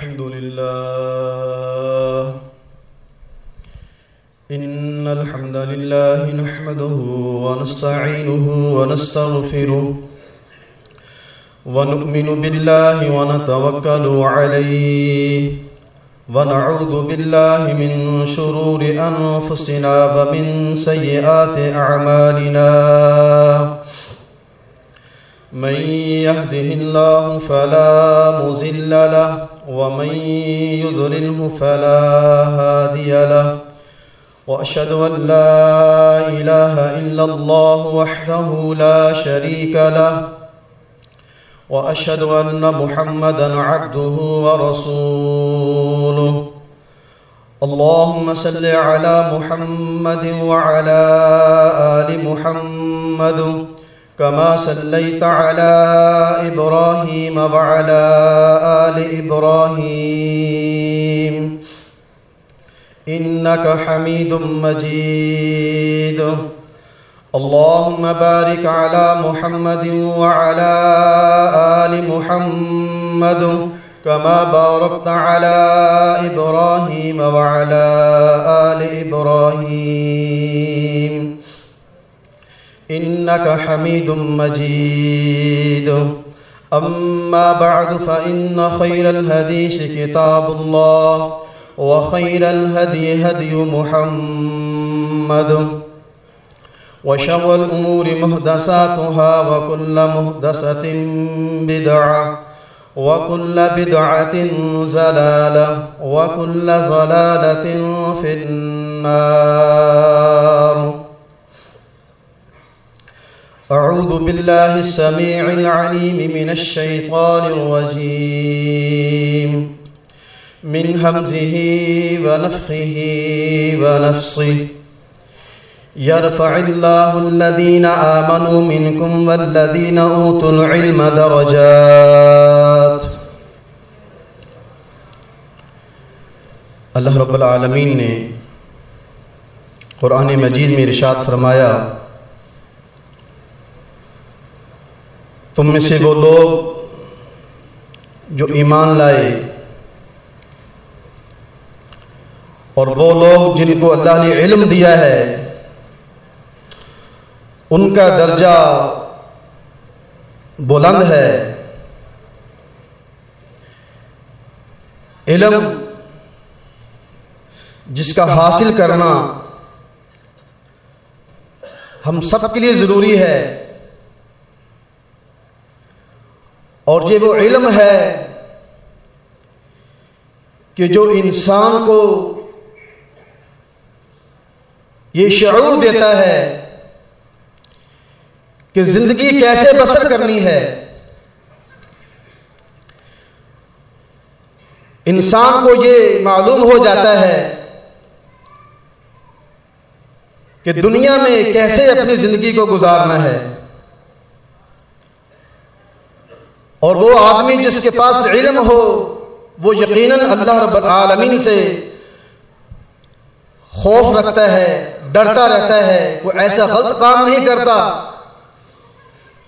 الحمد لله إن الحمد لله نحمده ونستعينه ونستغفره ونؤمن بالله ونتوكل عليه ونعوذ بالله من شرور أنفسنا ومن سيئات أعمالنا من يهده الله فلا مضل له ومن يضلله فلا هادي له وأشهد أن لا إله إلا الله وحده لا شريك له وأشهد أن محمدا عبده ورسوله اللهم صل على محمد وعلى آل محمد كما صليت على إبراهيم وعلى آل إبراهيم إنك حميد مجيد اللهم بارك على محمد وعلى آل محمد كما باركت على إبراهيم وعلى آل إبراهيم إنك حميد مجيد أما بعد فإن خير الحديث كتاب الله وخير الهدي هدي محمد وشر الأمور محدثاتها وكل محدثة بدعة وكل بدعة ضلالة وكل ضلالة في النار. أعوذ بالله السميع العليم من الشيطان الرجيم من همزه ونفخه ونفثه يرفع الله الذين آمنوا منكم والذين أوتوا العلم درجات. اللہ رب العالمین نے قرآن مجید میں ارشاد فرمایا تم میں سے وہ لوگ جو ایمان لائے اور وہ لوگ جن کو اللہ نے علم دیا ہے ان کا درجہ بلند ہے. علم جس کا حاصل کرنا ہم سب کے لیے ضروری ہے اور یہ وہ علم ہے کہ جو انسان کو یہ شعور دیتا ہے کہ زندگی کیسے بسر کرنی ہے. انسان کو یہ معلوم ہو جاتا ہے کہ دنیا میں کیسے اپنی زندگی کو گزارنا ہے. اور وہ آدمی جس کے پاس علم ہو وہ یقیناً اللہ رب العالمین سے خوف رکھتا ہے، ڈرتا رہتا ہے، کوئی ایسا غلط کام نہیں کرتا.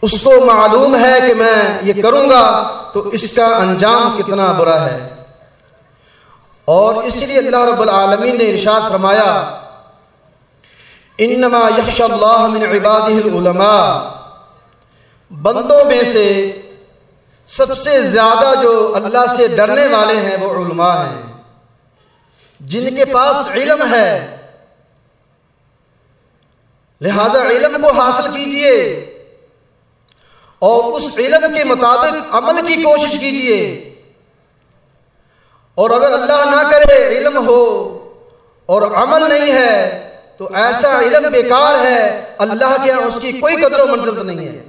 اس کو معلوم ہے کہ میں یہ کروں گا تو اس کا انجام کتنا برا ہے. اور اس لیے اللہ رب العالمین نے ارشاد فرمایا انما یخشی اللہ من عبادہ العلماء، بندوں میں سے سب سے زیادہ جو اللہ سے ڈرنے والے ہیں وہ علماء ہیں جن کے پاس علم ہے. لہذا علم کو حاصل کیجئے اور اس علم کے مطابق عمل کی کوشش کیجئے. اور اگر اللہ نہ کرے علم ہو اور عمل نہیں ہے تو ایسا علم بیکار ہے، اللہ کے یہاں اس کی کوئی قدر و منزلت نہیں ہے.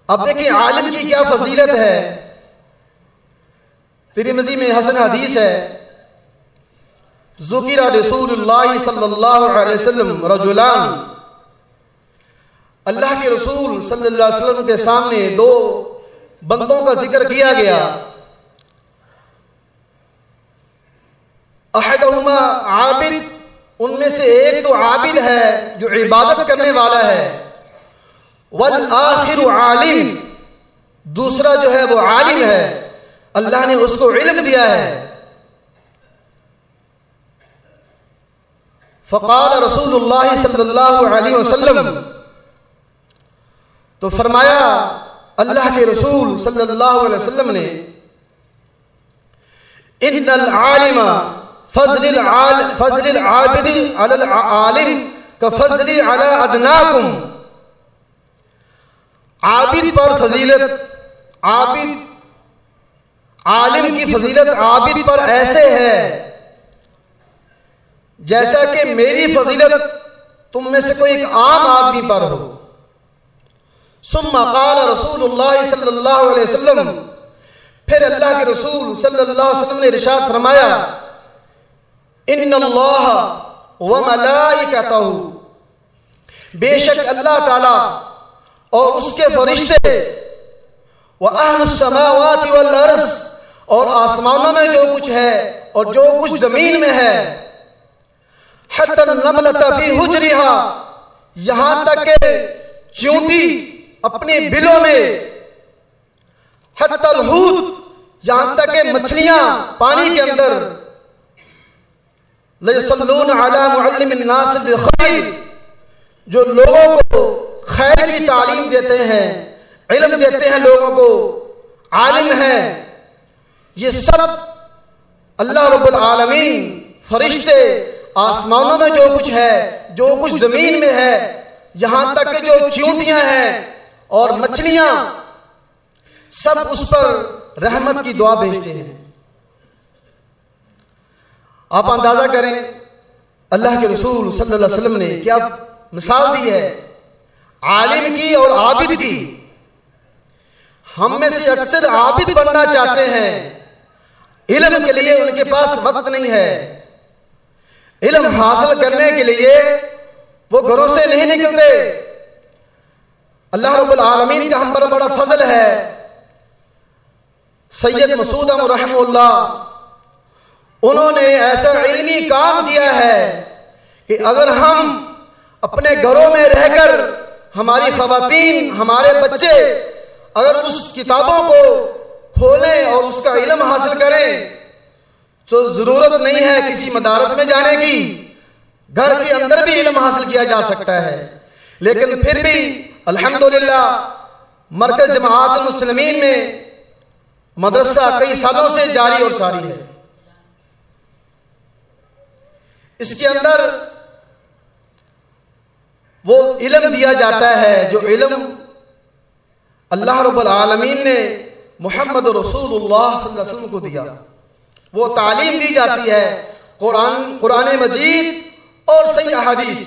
اب دیکھیں عالم کی کیا فضیلت ہے. ترمذی میں حسن حدیث ہے ذکر رسول اللہ صلی اللہ علیہ وسلم رجلان، اللہ کے رسول صلی اللہ علیہ وسلم کے سامنے دو بندوں کا ذکر کیا گیا. احدہما عابد، ان میں سے ایک تو عابد ہے جو عبادت کرنے والا ہے، والآخر عالم، دوسرا جو ہے وہ عالم ہے اللہ نے اس کو علم دیا ہے. فقال رسول اللہ صلی اللہ علیہ وسلم، تو فرمایا اللہ کے رسول صلی اللہ علیہ وسلم نے، ان العالم فضل العابد علی العالم کفضلی علی ادناکم. عابد پر فضیلت، عالم کی فضیلت عابد پر ایسے ہے جیسا کہ میری فضیلت تم میں سے کوئی ایک عام آدمی پر ہو. ثم قال رسول اللہ صلی اللہ علیہ وسلم، پھر اللہ کے رسول صلی اللہ علیہ وسلم نے ارشاد فرمایا، ان اللہ وملائکتہ، بے شک اللہ تعالی اور اس کے فرشتے، واہل السماوات والارض، اور آسمانوں میں جو کچھ ہے اور جو کچھ زمین میں ہے، حتی النملۃ فی حجرها، یہاں تک کہ چیونٹی اپنی بلوں میں، حتی الحوت، یہاں تک کہ مچھلیاں پانی کے اندر، لیصلون علی معلم الناس بالخیر، جو لوگوں کو خیر کی تعلیم دیتے ہیں، علم دیتے ہیں لوگوں کو، عالم ہیں. یہ سب اللہ رب العالمین، فرشتے، آسمانوں میں جو کچھ ہے، جو کچھ زمین میں ہے، یہاں تک کہ جو چیونٹیاں ہیں اور مچھلیاں، سب اس پر رحمت کی دعا بھیجتے ہیں. آپ اندازہ کریں اللہ کے رسول صلی اللہ علیہ وسلم نے کیا مثال دی ہے عالم کی اور عابد کی. ہم میں سے اکثر عابد بننا چاہتے ہیں، علم کے لیے ان کے پاس وقت نہیں ہے. علم حاصل کرنے کے لیے وہ گھروں سے نہیں نکلتے. اللہ رب العالمین کا ہم پر بڑا فضل ہے. سید مسعود احمد رحمہ اللہ، انہوں نے ایسا علمی کام کیا ہے کہ اگر ہم اپنے گھروں میں رہ کر، ہماری خواتین، ہمارے بچے اگر اس کتابوں کو کھولیں اور اس کا علم حاصل کریں تو ضرورت نہیں ہے کسی مدارس میں جانے کی، گھر کے اندر بھی علم حاصل کیا جا سکتا ہے. لیکن پھر بھی الحمدللہ مرکز جماعت المسلمین میں مدرسہ کئی سالوں سے جاری اور ساری ہے. اس کے اندر وہ علم دیا جاتا ہے جو علم اللہ رب العالمین نے محمد رسول اللہ صلی اللہ علیہ وسلم کو دیا. وہ تعلیم دی جاتی ہے، قرآن مجید اور صحیح احادیث.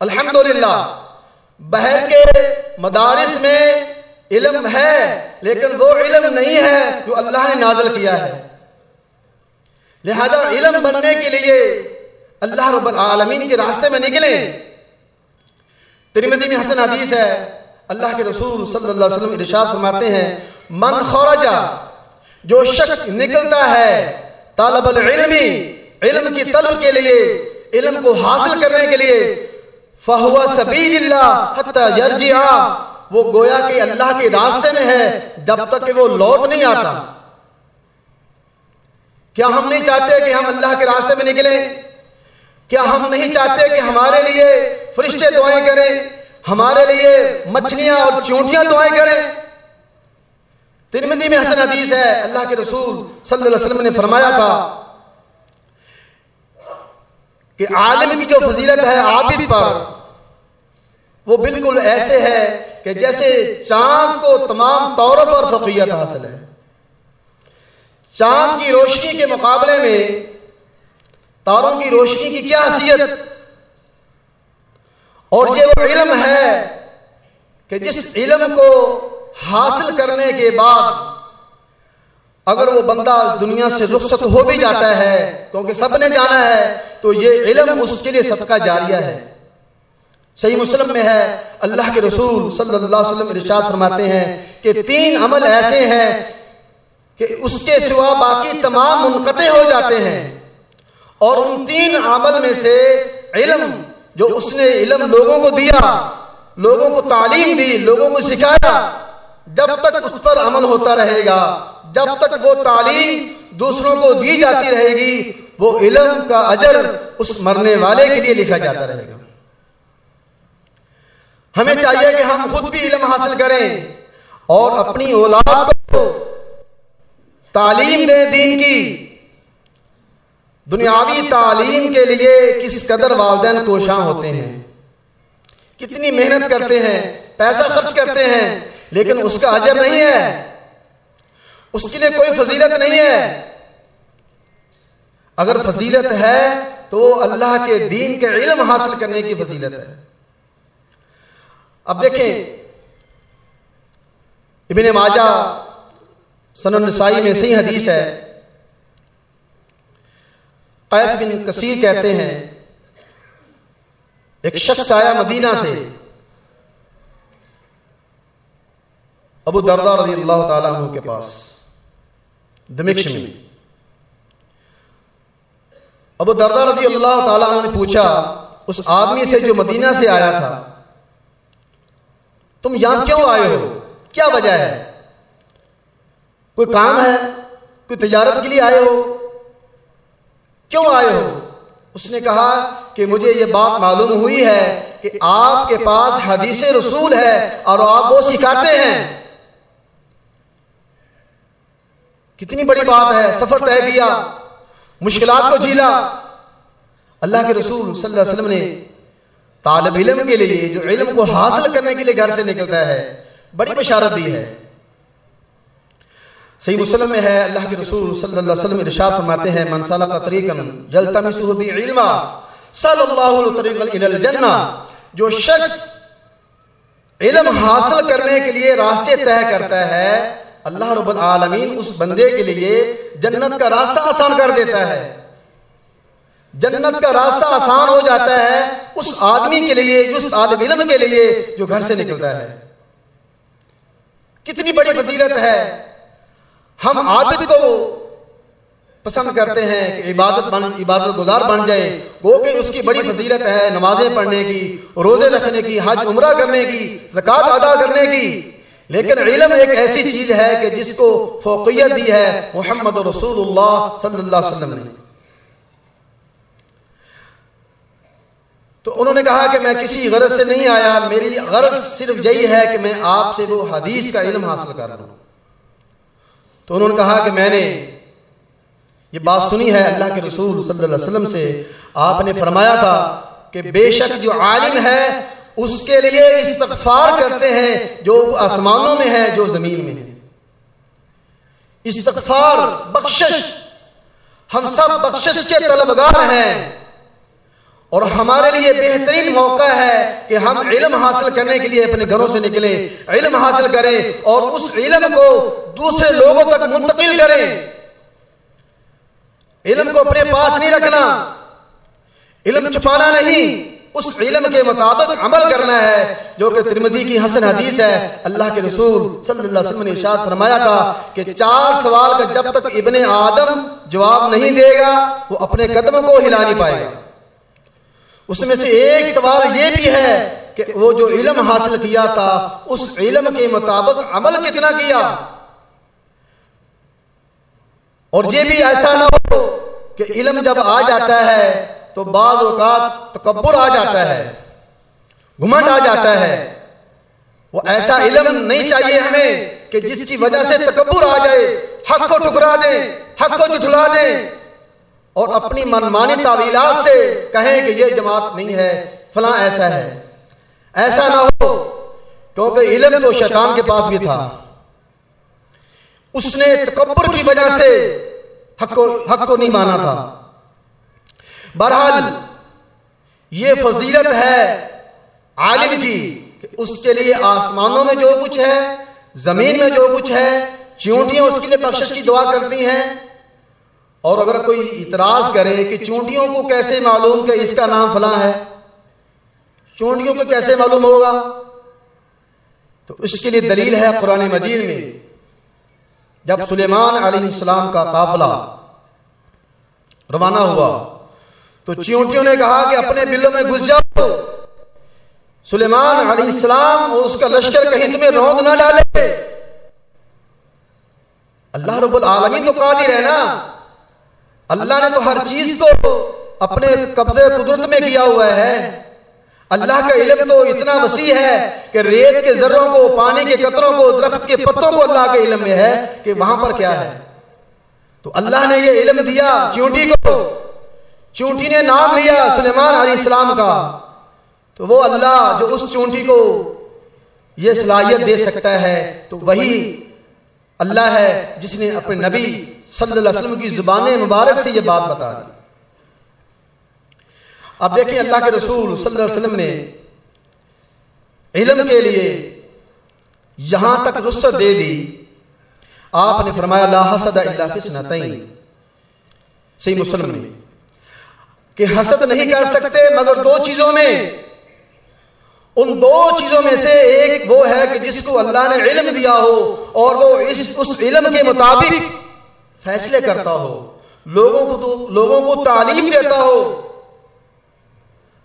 الحمدللہ بہر کے مدارس میں علم ہے، لیکن وہ علم نہیں ہے جو اللہ نے نازل کیا ہے. لہذا علم بننے کے لیے اللہ رب العالمین کے راستے میں نکلیں. ترمذی میں حسن حدیث ہے، اللہ کے رسول صلی اللہ علیہ وسلم ارشاد فرماتے ہیں، من خرج، جو شخص نکلتا ہے، طالب العلم، علم کی طلب کے لیے، علم کو حاصل کرنے کے لیے، فہو سبیل اللہ حتی یرجع، وہ گویا کہ اللہ کے راستے میں ہے جب تک کہ وہ لوٹ نہیں آتا. کیا ہم نہیں چاہتے کہ ہم اللہ کے راستے میں نکلیں؟ کیا ہم نہیں چاہتے کہ ہمارے لیے فرشتے دعائیں کریں، ہمارے لیے مچھلیاں اور چونٹیاں دعائیں کریں؟ ترمذی میں حسن حدیث ہے، اللہ کے رسول صلی اللہ علیہ وسلم نے فرمایا تھا کہ عالم کی جو فضیلت ہے عابد پر، وہ بالکل ایسے ہے کہ جیسے چاند کو تمام طوروں پر فوقیت حاصل ہے. چاند کی روشنی کے مقابلے میں تاروں کی روشنی کی کیا حیثیت، اور یہ وہ علم ہے کہ جس علم کو حاصل کرنے کے بعد اگر وہ بندہ اس دنیا سے رخصت ہو بھی جاتا ہے، کیونکہ سب نے جانا ہے، تو یہ علم اس کے لیے صدقہ جاریہ ہے. صحیح مسلم میں ہے، اللہ کے رسول صلی اللہ علیہ وسلم ارشاد فرماتے ہیں کہ 3 عمل ایسے ہیں کہ اس کے سوا باقی تمام منقطع ہو جاتے ہیں، اور ان 3 عمل میں سے علم، جو اس نے علم لوگوں کو دیا، لوگوں کو تعلیم دی، لوگوں کو سکھایا، جب تک اس پر عمل ہوتا رہے گا جب تک وہ تعلیم دوسروں کو دی جاتی رہے گی وہ علم کا اجر اس مرنے والے کے لیے لکھا جاتا رہے گا۔ ہمیں چاہیے کہ ہم خود بھی علم حاصل کریں اور اپنی اولاد کو تعلیم دیں دین کی۔ دنیاوی تعلیم کے لیے کس قدر والدین کوشاں ہوتے ہیں، کتنی محنت کرتے ہیں، پیسہ خرچ کرتے ہیں، لیکن اس کا اجر نہیں ہے، اس کے لیے کوئی فضیلت نہیں ہے۔ اگر فضیلت ہے تو اللہ کے دین کے علم حاصل کرنے کی فضیلت ہے۔ اب دیکھیں ابن ماجہ سنن نسائی میں صحیح حدیث ہے، قیس بن کثیر کہتے ہیں ایک شخص آیا مدینہ سے ابو درداء رضی اللہ تعالیٰ عنہ کے پاس دمشق میں۔ ابو درداء رضی اللہ تعالیٰ عنہ نے پوچھا اس آدمی سے جو مدینہ سے آیا تھا، تم یہاں کیوں آئے ہو، کیا وجہ ہے، کوئی کام ہے، کوئی تجارت کے لیے آئے ہو، کیوں آئے ہو؟ اس نے کہا کہ مجھے یہ بات معلوم ہوئی ہے کہ آپ کے پاس حدیث رسول ہے اور آپ وہ سکھاتے ہیں۔ کتنی بڑی بات ہے، سفر طے کیا، مشکلات کو جھیلا۔ اللہ کے رسول صلی اللہ علیہ وسلم نے طالب علم کے لیے جو علم کو حاصل کرنے کے لیے گھر سے نکلتا ہے بڑی بشارت دی ہے۔ صحیح مسلم میں ہے، اللہ کے رسول صلی اللہ علیہ وسلم ارشاد فرماتے ہیں من سلک طریقا یلتمس به علما سهل اللہ له طریقا الی الجنہ، جو شخص علم حاصل کرنے کے لیے راستے طے کرتا ہے اللہ رب العالمین اس بندے کے لیے جنت کا راستہ آسان کر دیتا ہے، جنت کا راستہ آسان ہو جاتا ہے اس آدمی کے لیے، اس طالب علم کے لیے جو گھر سے نکلتا ہے۔ کتنی بڑی فضیلت ہے۔ ہم عابد کو پسند کرتے ہیں کہ عبادت گزار بن جائے، گو کہ اس کی بڑی فضیلت ہے نمازیں پڑھنے کی، روزے رکھنے کی، حج عمرہ کرنے کی، زکوٰۃ ادا کرنے کی، لیکن علم ایک ایسی چیز ہے کہ جس کو فوقیت دی ہے محمد رسول اللہ صلی اللہ علیہ وسلم نے۔ تو انہوں نے کہا کہ میں کسی غرض سے نہیں آیا، میری غرض صرف یہی ہے کہ میں آپ سے وہ حدیث کا علم حاصل کر لوں۔ تو انہوں نے کہا کہ میں نے یہ بات سنی ہے اللہ کے رسول صلی اللہ علیہ وسلم سے، آپ نے فرمایا تھا کہ بے شک جو عالم ہے اس کے لیے استغفار کرتے ہیں جو آسمانوں میں ہے جو زمین میں ہے۔ استغفار، بخشش، ہم سب بخشش کے طلبگار ہیں اور ہمارے لیے بہترین موقع ہے کہ ہم علم حاصل کرنے کے لیے اپنے گھروں سے نکلیں، علم حاصل کریں اور اس علم کو دوسرے لوگوں تک منتقل کریں۔ علم کو اپنے پاس نہیں رکھنا، علم چھپانا نہیں، اس علم کے مطابق عمل کرنا ہے، جو کہ ترمذی کی حسن حدیث ہے۔ اللہ کے رسول صلی اللہ علیہ وسلم نے ارشاد فرمایا تھا کہ 4 سوال کا جب تک ابن آدم جواب نہیں دے گا وہ اپنے قدم کو ہلا نہیں پائے گا۔ اس میں سے ایک سوال یہ بھی ہے کہ وہ جو علم حاصل کیا تھا اس علم کے مطابق عمل کتنا کیا، اور یہ بھی ایسا نہ ہو کہ علم جب آ جاتا ہے تو بعض اوقات تکبر آ جاتا ہے، گھمنڈ آ جاتا ہے۔ وہ ایسا علم نہیں چاہیے ہمیں کہ جس کی وجہ سے تکبر آ جائے، حق کو ٹکرا دیں، حق کو جھٹلا دیں اور اپنی منمانی تعویلات سے کہیں کہ یہ جماعت نہیں ہے، فلاں ایسا ہے۔ ایسا نہ ہو، کیونکہ علم تو شیطان کے پاس بھی تھا، اس نے تکبر کی وجہ سے حق کو نہیں مانا تھا۔ بہرحال یہ فضیلت ہے عالم کی کہ اس کے لیے آسمانوں میں جو کچھ ہے، زمین میں جو کچھ ہے، چونٹیاں اس کے لیے بخشش کی دعا کرتی ہیں۔ اور اگر کوئی اعتراض کرے کہ چونٹیوں کو کیسے معلوم کہ اس کا نام فلاں ہے، چونٹیوں کو کیسے معلوم ہوگا، تو اس کے لیے دلیل ہے قرآن مجید میں۔ جب سلیمان علیہ السلام کا قافلہ روانہ ہوا تو چونٹیوں نے کہا کہ اپنے بلوں میں گھس جاؤ، سلیمان علیہ السلام اور اس کا لشکر کہیں تمہیں روند نہ ڈالے۔ اللہ رب العالمین تو قادر ہے نا، اللہ نے تو ہر چیز کو اپنے قبضے قدرت میں کیا ہوا ہے. اللہ کا علم تو اتنا وسیع ہے کہ ریت کے ذروں کو، پانی کے قطروں کو، درخت کے پتوں کو اللہ کے علم میں ہے کہ وہاں پر کیا ہے. تو اللہ نے یہ علم دیا چونٹی کو، چونٹی نے نام لیا سلیمان علیہ السلام کا، تو وہ اللہ جو اس چونٹی کو یہ صلاحیت دے سکتا ہے تو وہی اللہ ہے جس نے اپنے نبی صلی اللہ علیہ وسلم کی زبان مبارک سے یہ بات بتا دی. اب دیکھیں اللہ کے رسول صلی اللہ علیہ وسلم نے علم کے لیے یہاں تک رخصت دے دی. آپ نے فرمایا لا حسد الا فی اثنتین، صحیح مسلم میں، کہ حسد نہیں کر سکتے مگر دو چیزوں میں. ان دو چیزوں میں سے ایک وہ ہے کہ جس کو اللہ نے علم دیا ہو اور وہ اس علم کے مطابق فیصلے کرتا ہو، لوگوں کو تعلیم دیتا ہو.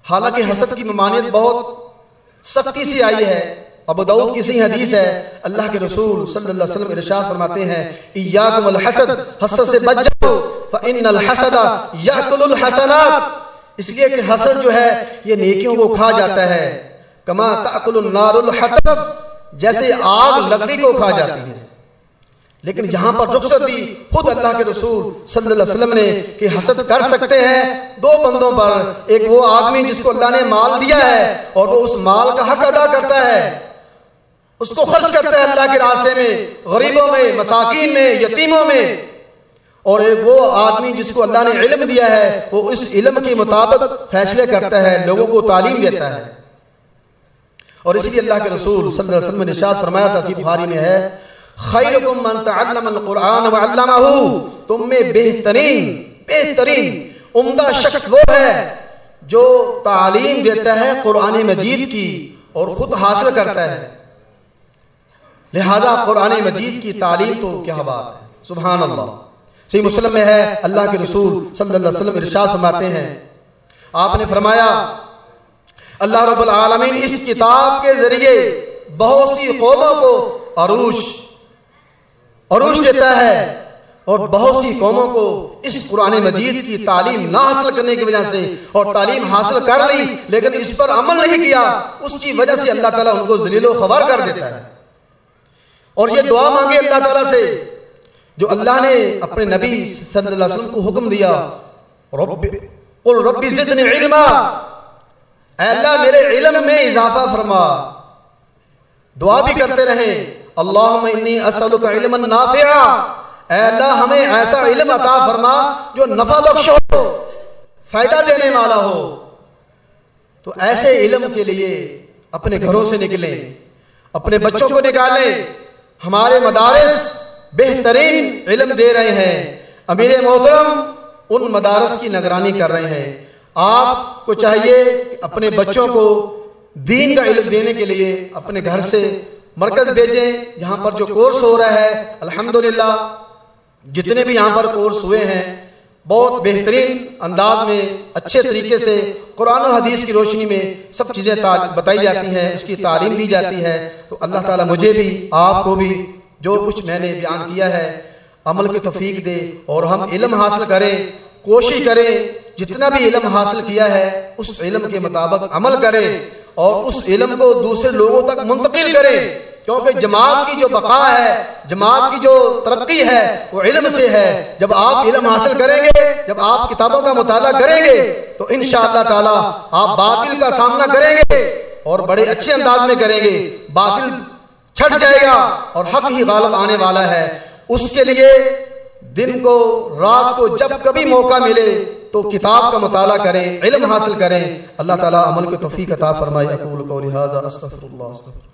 حالانکہ حسد کی ممانعت بہت سختی سے آئی ہے. ابو داؤد کی صحیح حدیث ہے، اللہ کے رسول صلی اللہ علیہ وسلم ارشاد فرماتے ہیں ایاکم الحسد، حسد سے بچ جاؤ، فإن الحسد یأکل الحسنات، اس لیے کہ حسد جو ہے یہ نیکیوں کو کھا جاتا ہے. کما تأکل النار الحطب، جیسے آگ لکڑی کو کھا جاتی ہے. لیکن یہاں پر رخصت دی خود اللہ کے رسول صلی اللہ علیہ وسلم نے کہ حسد کر سکتے ہیں دو بندوں پر. ایک وہ آدمی جس کو اللہ نے مال دیا ہے اور وہ اس مال کا حق ادا کرتا ہے، اس کو خرچ کرتا ہے اللہ کے راستے میں، غریبوں میں، مساکین میں، یتیموں میں. اور ایک وہ آدمی جس کو اللہ نے علم دیا ہے، وہ اس علم کے مطابق فیصلے کرتا ہے، لوگوں کو تعلیم دیتا ہے. اور اسی لیے اللہ کے رسول صلی اللہ علیہ وسلم نے ارشاد فرمایا تھا، صحیح بخاری میں ہے، خیرکم من تعلم القرآن وعلمہ، تم میں بہترین عمدہ شخص وہ ہے جو تعلیم دیتا ہے قرآن مجید کی اور خود حاصل کرتا ہے. لہذا قرآن مجید کی تعلیم تو کیا بات ہے، سبحان اللہ. صحیح مسلم میں ہے، اللہ کے رسول صلی اللہ علیہ وسلم ارشاد فرماتے ہیں، آپ نے فرمایا اللہ رب العالمین اس کتاب کے ذریعے بہت سی قوموں کو عروج دیتا ہے اور بہت سی قوموں کو اس قرآن مجید کی تعلیم نہ حاصل کرنے کی وجہ سے، اور تعلیم حاصل کر لی لیکن اس پر عمل نہیں کیا، اس کی وجہ سے اللہ تعالیٰ ان کو ذلیل و خوار کر دیتا ہے. اور یہ دعا مانگے اللہ تعالیٰ سے جو اللہ نے اپنے نبی صلی اللہ علیہ وسلم کو حکم دیا، قل رب زدنی علما، اے اللہ میرے علم میں اضافہ فرما. دعا بھی کرتے رہیں اللہم انی اسألک علما نافعا، اے اللہ ہمیں ایسا علم عطا فرما جو نفع بخش ہو، فائدہ دینے والا ہو. تو ایسے علم کے لیے اپنے گھروں سے نکلیں، اپنے بچوں کو نکالیں. ہمارے مدارس بہترین علم دے رہے ہیں، امیر محترم ان مدارس کی نگرانی کر رہے ہیں. آپ کو چاہیے کہ اپنے بچوں کو دین کا علم دینے کے لیے اپنے گھر سے مرکز بھیجیں. یہاں پر جو کورس ہو رہا ہے الحمدللہ، جتنے بھی یہاں پر کورس ہوئے ہیں بہت بہترین انداز میں اچھے طریقے سے قرآن و حدیث کی روشنی میں سب چیزیں بتائی جاتی ہیں، اس کی تعلیم دی جاتی ہے. تو اللہ تعالیٰ مجھے بھی آپ کو بھی جو کچھ میں نے بیان کیا ہے عمل کی توفیق دے، اور ہم علم حاصل کریں، کوشش کریں جتنا بھی علم حاصل کیا ہے اس علم کے مطابق عمل کریں اور اس علم کو دوسرے لوگوں تک منتقل کریں. کیونکہ جماعت کی جو بقا ہے، جماعت کی جو ترقی ہے وہ علم سے ہے. جب آپ علم حاصل کریں گے، جب آپ کتابوں کا مطالعہ کریں گے تو انشاءاللہ تعالی آپ باطل کا سامنا کریں گے اور بڑے اچھے انداز میں کریں گے. باطل چھٹ جائے گا اور حق ہی غالب آنے والا ہے. اس کے لیے دن کو رات کو جب کبھی موقع ملے تو کتاب کا مطالعہ کریں، علم حاصل کریں. اللہ تعالی عمل کی توفیق عطا فرمائے. اقول قولی ھذا استغفر اللہ.